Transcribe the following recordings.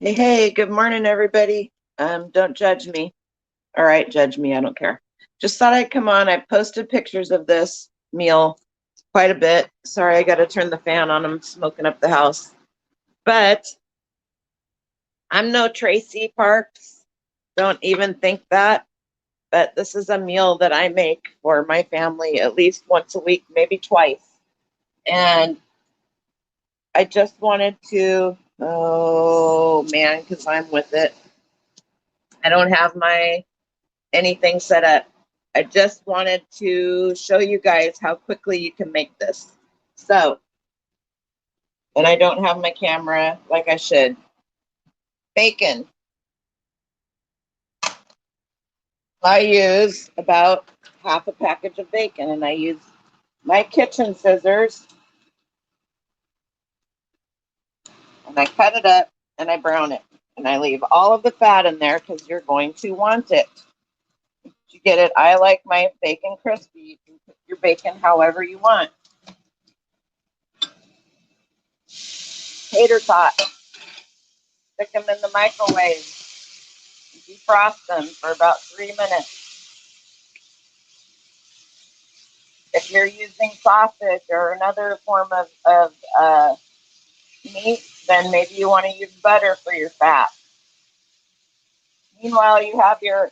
Hey, hey, good morning, everybody. Don't judge me. All right, judge me. I don't care. Just thought I'd come on. I posted pictures of this meal quite a bit. Sorry, I got to turn the fan on. I'm smoking up the house. But I'm no Tracy Parks. Don't even think that. But this is a meal that I make for my family at least once a week, maybe twice. And I just wanted to, oh man, because I'm with it. I don't have my anything set up. I just wanted to show you guys how quickly you can make this. So, and I don't have my camera like I should. Bacon. I use about half a package of bacon and I use my kitchen scissors and I cut it up and I brown it. And I leave all of the fat in there because you're going to want it. You get it? I like my bacon crispy. You can cook your bacon however you want. Tater tot. Stick them in the microwave. Defrost them for about 3 minutes. If you're using sausage or another form of meat, then maybe you want to use butter for your fat. Meanwhile, you have your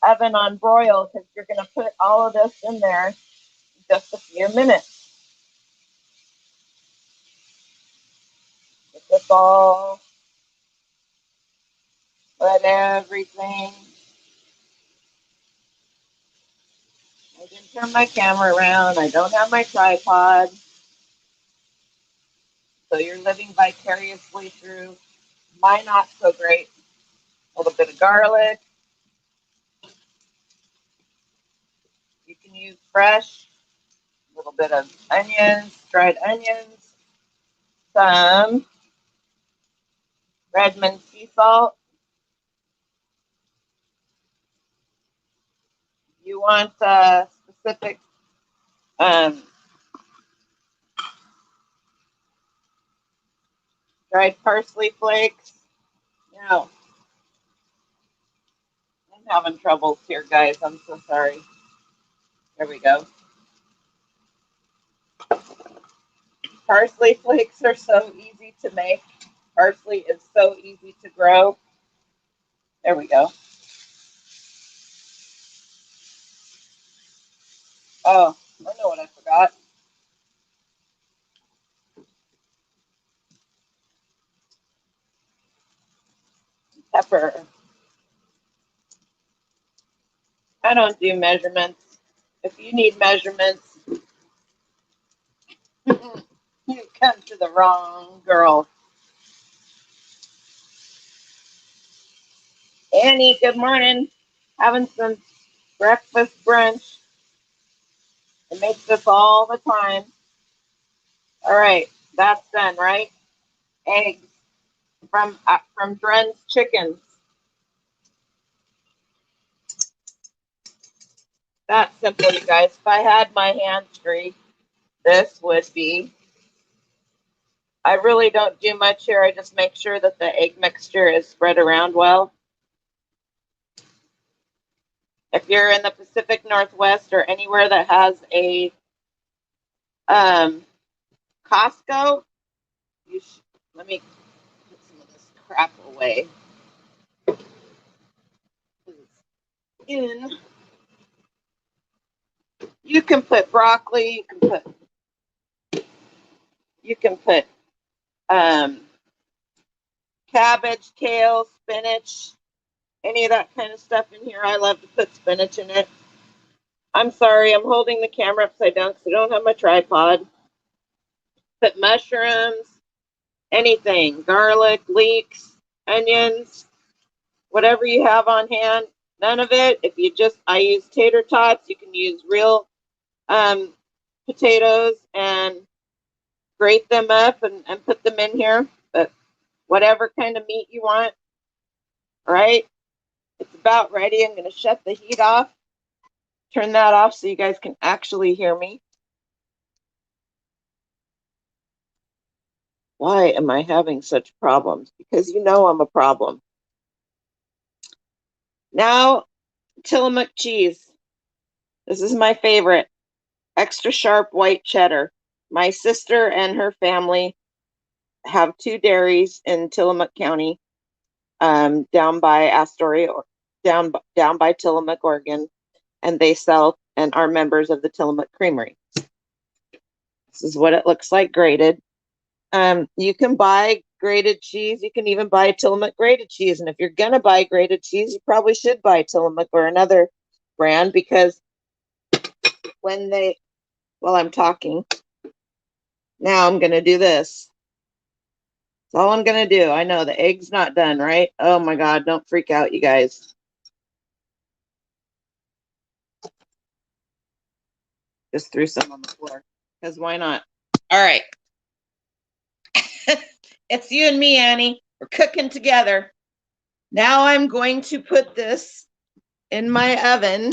oven on broil because you're going to put all of this in there in just a few minutes. Get this all, let everything. I didn't turn my camera around. I don't have my tripod. So you're living vicariously through my not so great. A little bit of garlic. You can use fresh, a little bit of onions, dried onions, some Redmond sea salt. You want specific um, dried parsley flakes. Now, I'm having troubles here, guys. I'm so sorry. There we go. Parsley flakes are so easy to make. Parsley is so easy to grow. There we go. Oh, I know what I forgot. Pepper. I don't do measurements. If you need measurements, you come to the wrong girl. Annie, good morning. Having some breakfast brunch. I make this all the time. All right, that's done, right? Eggs from Dren's Chickens. That's simple, you guys. If I had my hands free, this would be. I really don't do much here. I just make sure that the egg mixture is spread around well. If you're in the Pacific Northwest or anywhere that has a um, Costco, let me put some of this crap away. In you can put broccoli, you can put um, cabbage, kale, spinach, any of that kind of stuff in here. I love to put spinach in it. I'm sorry, I'm holding the camera upside down because I don't have my tripod. Put mushrooms, anything, garlic, leeks, onions, whatever you have on hand. None of it. If you just, I use tater tots. You can use real um, potatoes and grate them up and put them in here. But whatever kind of meat you want, right? It's about ready. I'm going to shut the heat off, turn that off so you guys can actually hear me. Why am I having such problems? Because you know I'm a problem. Now, Tillamook cheese. This is my favorite. Extra sharp white cheddar. My sister and her family have 2 dairies in Tillamook County, down by Astoria, or down by Tillamook, Oregon, and they sell and are members of the Tillamook Creamery. This is what it looks like grated. You can buy grated cheese. You can even buy Tillamook grated cheese. And if you're going to buy grated cheese, you probably should buy Tillamook or another brand, because when they, while I'm talking, now I'm going to do this. That's all I'm going to do. I know the egg's not done, right? Oh my God, don't freak out, you guys. Just threw some on the floor, because why not? All right. It's you and me, Annie. We're cooking together. Now I'm going to put this in my oven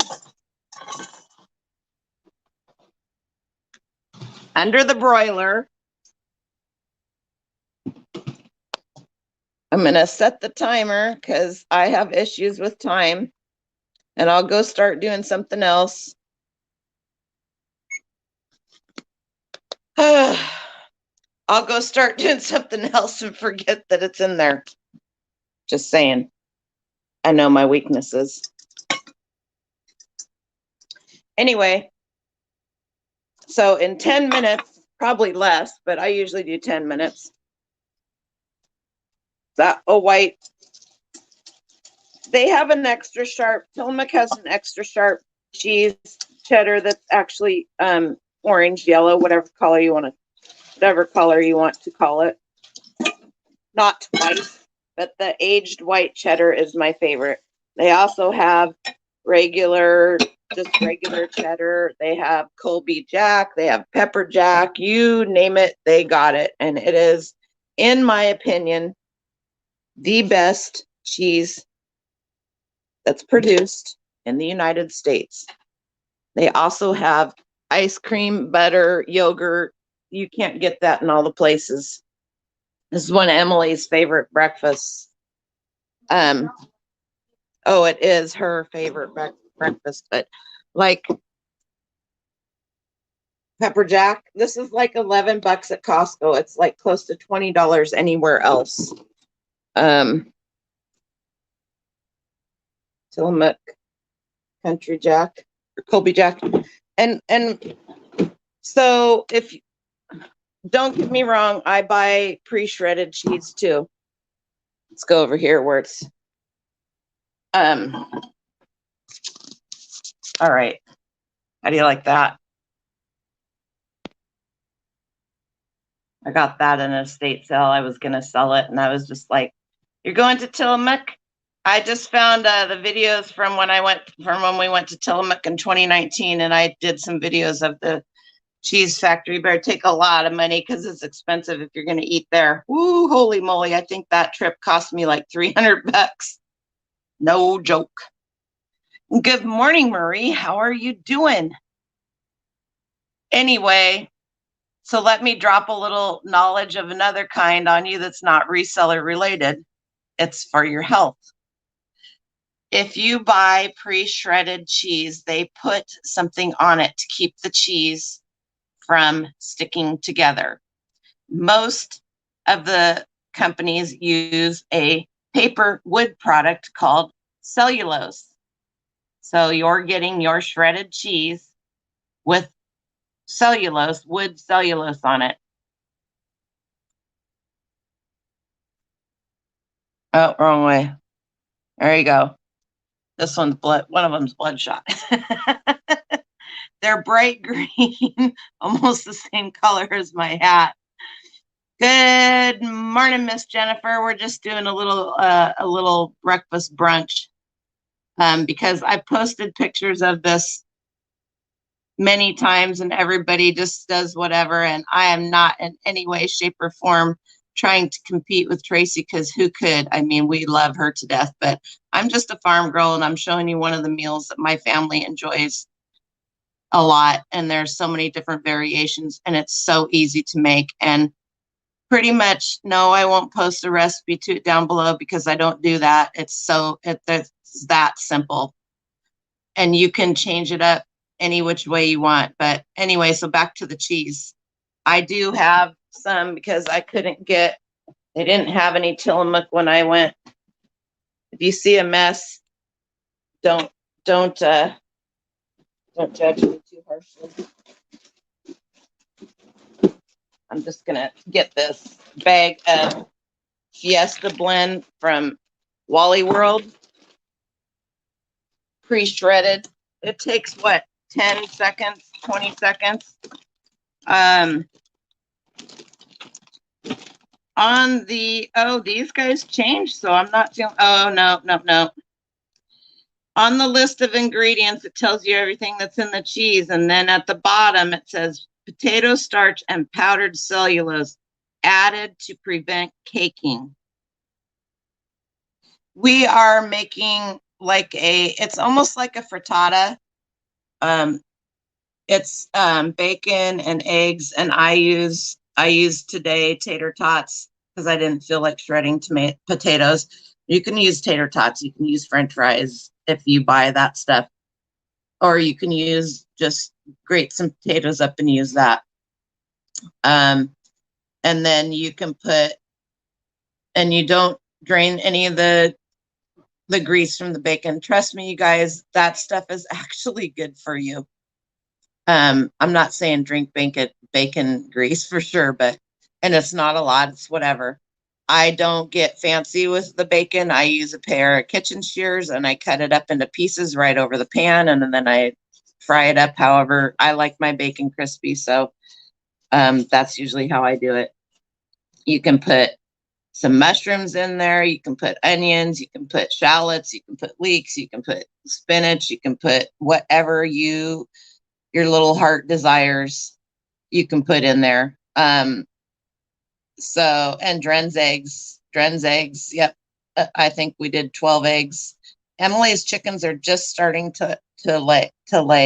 under the broiler. I'm going to set the timer because I have issues with time, and I'll go start doing something else. I'll go start doing something else and forget that it's in there. Just saying. I know my weaknesses. Anyway, so in 10 minutes, probably less, but I usually do 10 minutes. That white. They have an extra sharp, Tillamook has an extra sharp cheese cheddar that's actually orange, yellow, whatever color you want to call it. Not white, but the aged white cheddar is my favorite. They also have just regular cheddar. They have Colby Jack. They have Pepper Jack. You name it, they got it. And it is, in my opinion, the best cheese that's produced in the United States. They also have ice cream, butter, yogurt. You can't get that in all the places. This is one of Emily's favorite breakfasts. Oh, it is her favorite breakfast, but like Pepper Jack, this is like $11 at Costco. It's like close to $20 anywhere else. Tillamook Country Jack or Colby Jack. And so if, don't get me wrong, I buy pre-shredded cheese too. Let's go over here where it's, all right. How do you like that? I got that in an estate sale. I was going to sell it, and I was just like, you're going to Tillamook? I just found the videos from when we went to Tillamook in 2019, and I did some videos of the cheese factory. You better take a lot of money because it's expensive if you're going to eat there. Woo, holy moly. I think that trip cost me like $300. No joke. Good morning, Marie. How are you doing? Anyway, so let me drop a little knowledge of another kind on you that's not reseller related. It's for your health. If you buy pre-shredded cheese, they put something on it to keep the cheese from sticking together. Most of the companies use a paper wood product called cellulose. So you're getting your shredded cheese with cellulose, wood cellulose on it. Oh, wrong way. There you go. This one's one of them's bloodshot. They're bright green, almost the same color as my hat. Good morning, Miss Jennifer. We're just doing a little breakfast brunch because I posted pictures of this many times and everybody just does whatever. And I am not in any way, shape, or form trying to compete with Traci, because who could? I mean, we love her to death, but I'm just a farm girl, and I'm showing you one of the meals that my family enjoys a lot. And there's so many different variations, and it's so easy to make. And Pretty much, no, I won't post a recipe to it down below because I don't do that. It's that simple. And you can change it up any which way you want. But anyway, so back to the cheese. I do have some because they didn't have any Tillamook when I went. If you see a mess, don't don't uh don't judge me too harshly. I'm just gonna get this bag of Fiesta blend from Wally World, pre-shredded. It takes what, 10 seconds, 20 seconds. On the, oh, these guys changed, so I'm not feeling, oh, no. On the list of ingredients, it tells you everything that's in the cheese. And then at the bottom, it says potato starch and powdered cellulose added to prevent caking. We are making it's almost like a frittata. It's bacon and eggs, and I used today tater tots because I didn't feel like shredding potatoes. You can use tater tots. You can use French fries if you buy that stuff, or you can just grate some potatoes up and use that. And then you can and you don't drain any of the grease from the bacon. Trust me, you guys, that stuff is actually good for you. I'm not saying drink bacon grease for sure, and it's not a lot, it's whatever. I don't get fancy with the bacon. I use a pair of kitchen shears and I cut it up into pieces right over the pan, and then I fry it up however I like my bacon crispy. So that's usually how I do it. You can put some mushrooms in there. You can put onions. You can put shallots. You can put leeks. You can put spinach. You can put whatever your little heart desires. You can put in there. And Dren's eggs. Yep. I think we did 12 eggs. Emily's chickens are just starting to lay.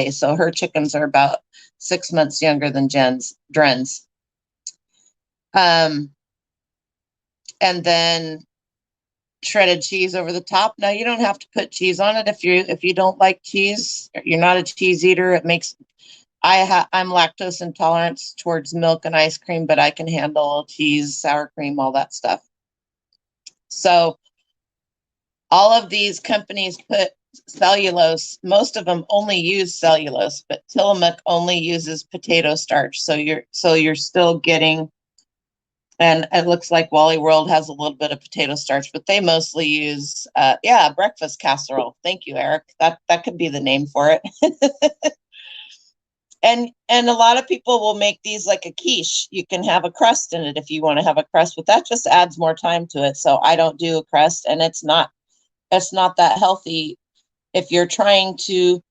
So her chickens are about 6 months younger than Dren's. And then shredded cheese over the top. Now you don't have to put cheese on it if you don't like cheese. You're not a cheese eater. I'm lactose intolerant towards milk and ice cream, but I can handle cheese, sour cream, all that stuff. So all of these companies put cellulose. Most of them only use cellulose, but Tillamook only uses potato starch. So you're still getting. And it looks like Wally World has a little bit of potato starch, but they mostly use, breakfast casserole. Thank you, Eric. That could be the name for it. And a lot of people will make these like a quiche. You can have a crust in it if you want to have a crust, but that just adds more time to it. So I don't do a crust, and it's not that healthy if you're trying to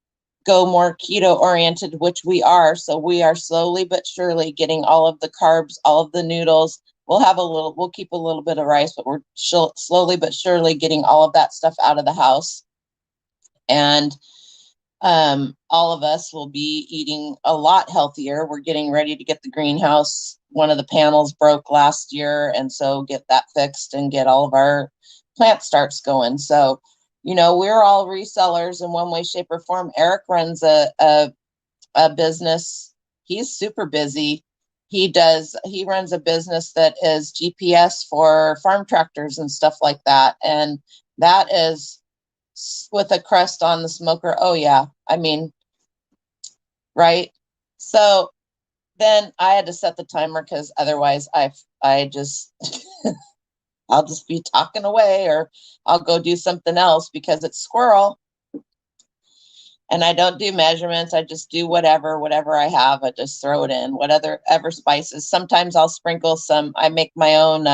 go more keto oriented, which we are. So we are slowly but surely getting all of the carbs, all of the noodles. We'll keep a little bit of rice, but we're slowly but surely getting all of that stuff out of the house. And all of us will be eating a lot healthier. We're getting ready to get the greenhouse. One of the panels broke last year, and so get that fixed and get all of our plant starts going. So, we're all resellers in one way, shape, or form. Eric runs a business. He's super busy. He runs a business that is GPS for farm tractors and stuff like that. And that is with a crust on the smoker. Oh yeah. I mean, right. So then I had to set the timer because otherwise I just, I'll just be talking away, or I'll go do something else because it's squirrel. And I don't do measurements. I just do whatever I have. I just throw it in, whatever spices. Sometimes I'll sprinkle I make my own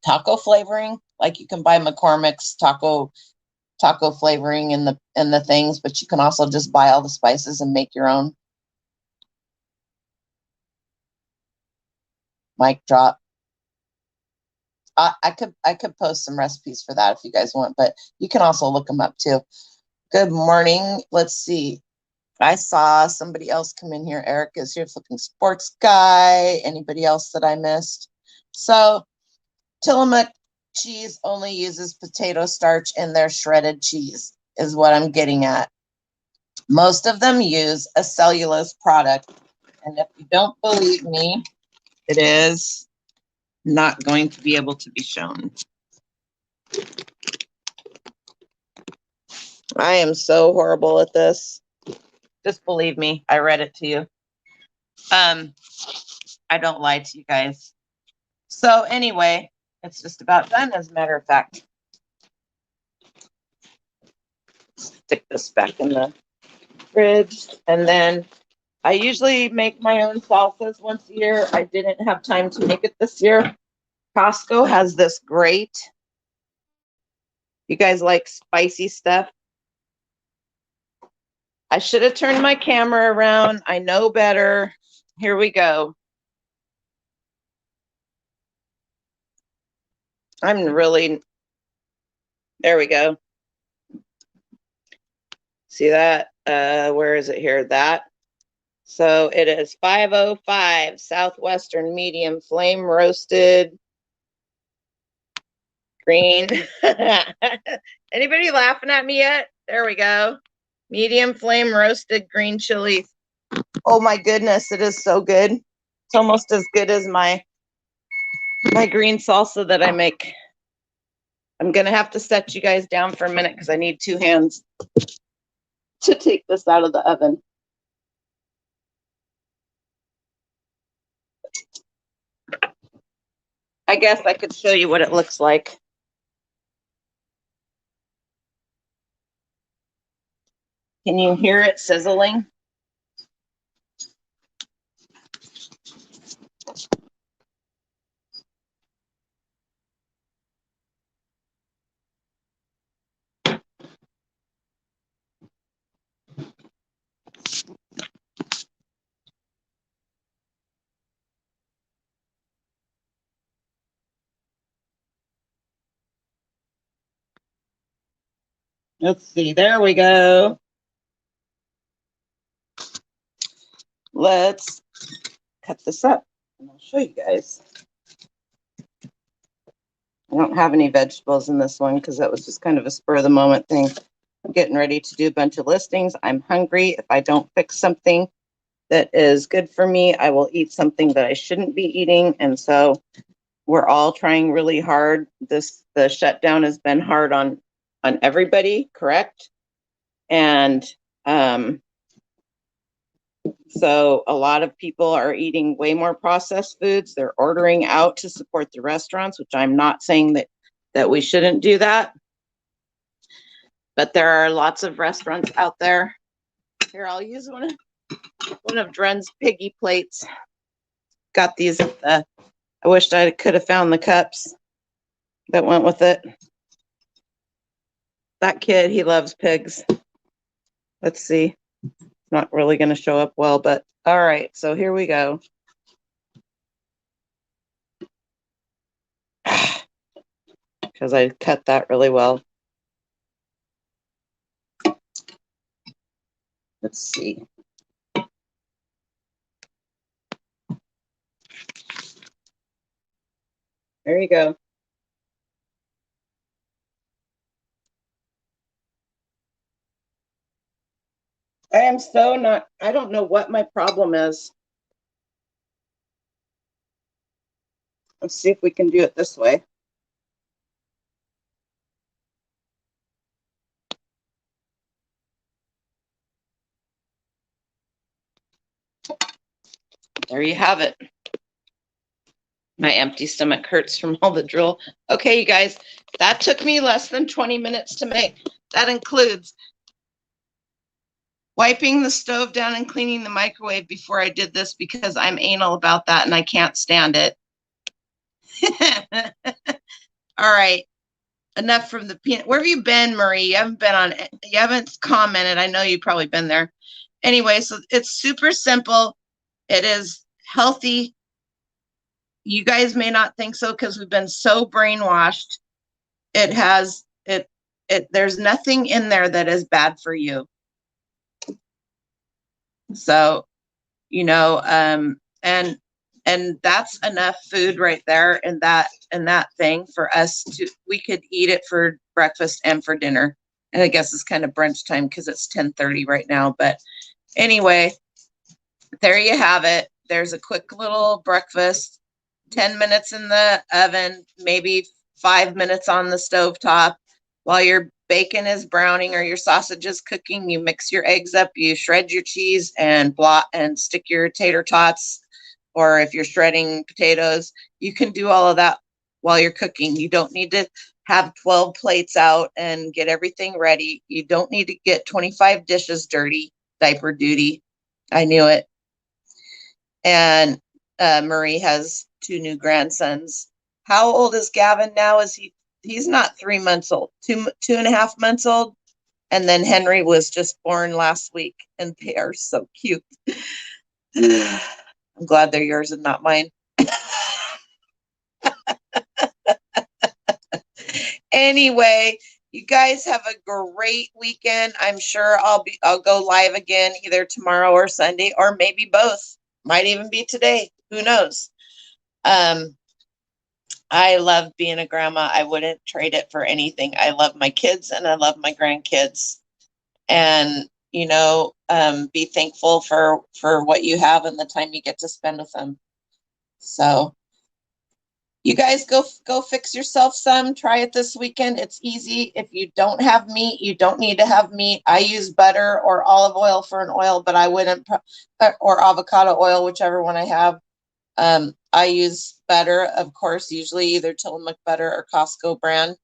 taco flavoring. Like you can buy McCormick's taco flavoring in the things, but you can also just buy all the spices and make your own. Mic drop. I could post some recipes for that if you guys want, but you can also look them up too. Good morning. Let's see. I saw somebody else come in here. Eric is here, flipping sports guy. Anybody else that I missed? So Tillamook cheese only uses potato starch in their shredded cheese, is what I'm getting at. Most of them use a cellulose product. And if you don't believe me, it is not going to be able to be shown. I am so horrible at this. Just believe me, I read it to you. I don't lie to you guys. So anyway, it's just about done, as a matter of fact. Stick this back in the fridge. And then I usually make my own salsas once a year. I didn't have time to make it this year. Costco has this great. You guys like spicy stuff? I should have turned my camera around. I know better. Here we go. I'm really, there we go. See that? Where is it here? That. So it is 505 Southwestern medium flame roasted green. Anybody laughing at me yet? There we go. Medium flame roasted green chili. Oh my goodness, it is so good. It's almost as good as my green salsa that I make. I'm gonna have to set you guys down for a minute because I need 2 hands to take this out of the oven. I guess I could show you what it looks like. Can you hear it sizzling? Let's see, there we go. Let's cut this up and I'll show you guys. I don't have any vegetables in this one because that was just kind of a spur of the moment thing. I'm getting ready to do a bunch of listings. I'm hungry. If I don't fix something that is good for me, I will eat something that I shouldn't be eating. And so we're all trying really hard. The shutdown has been hard on everybody, correct? And so a lot of people are eating way more processed foods. They're ordering out to support the restaurants, which I'm not saying that we shouldn't do that. But there are lots of restaurants out there. Here, I'll use one of Dren's piggy plates. Got these at the, I wished I could have found the cups that went with it. That kid, he loves pigs. Let's see. Not really going to show up well, but all right. So here we go. Because I cut that really well. Let's see. There you go. I am so not, I don't know what my problem is. Let's see if we can do it this way. There you have it. My empty stomach hurts from all the drill. Okay, you guys, that took me less than 20 minutes to make. That includes wiping the stove down and cleaning the microwave before I did this because I'm anal about that and I can't stand it. All right. Enough from the peanut. Where have you been, Marie? You haven't commented. I know you've probably been there. Anyway, so it's super simple. It is healthy. You guys may not think so because we've been so brainwashed. There's nothing in there that is bad for you. So, you know, and that's enough food right there in that thing for us to, we could eat it for breakfast and for dinner. And I guess it's kind of brunch time because it's 10:30 right now. But anyway, there you have it. There's a quick little breakfast, 10 minutes in the oven, maybe 5 minutes on the stove top. While your bacon is browning or your sausage is cooking, you mix your eggs up, you shred your cheese and blot and stick your tater tots. Or if you're shredding potatoes, you can do all of that while you're cooking. You don't need to have 12 plates out and get everything ready. You don't need to get 25 dishes dirty, diaper duty. I knew it. And Marie has two new grandsons. How old is Gavin now? Is he's not 3 months old, 2.5 months old. And then Henry was just born last week, and they are so cute. I'm glad they're yours and not mine. Anyway, you guys have a great weekend. I'm sure I'll go live again either tomorrow or Sunday, or maybe both. Might even be today. Who knows? I love being a grandma. I wouldn't trade it for anything. I love my kids and I love my grandkids. And be thankful for what you have and the time you get to spend with them. So you guys go fix yourself some. Try it this weekend. It's easy. If you don't have meat, you don't need to have meat. I use butter or olive oil for an oil, but I wouldn't, or avocado oil, whichever one I have. I use butter, of course, usually either Tillamook butter or Costco brand,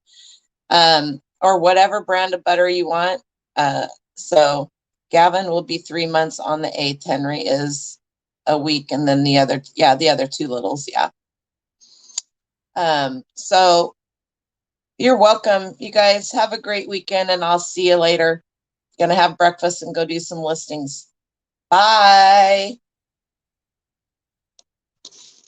or whatever brand of butter you want. So Gavin will be 3 months on the 8th. Henry is a week, and then the other two littles, yeah. So you're welcome. You guys have a great weekend, and I'll see you later. Gonna have breakfast and go do some listings. Bye.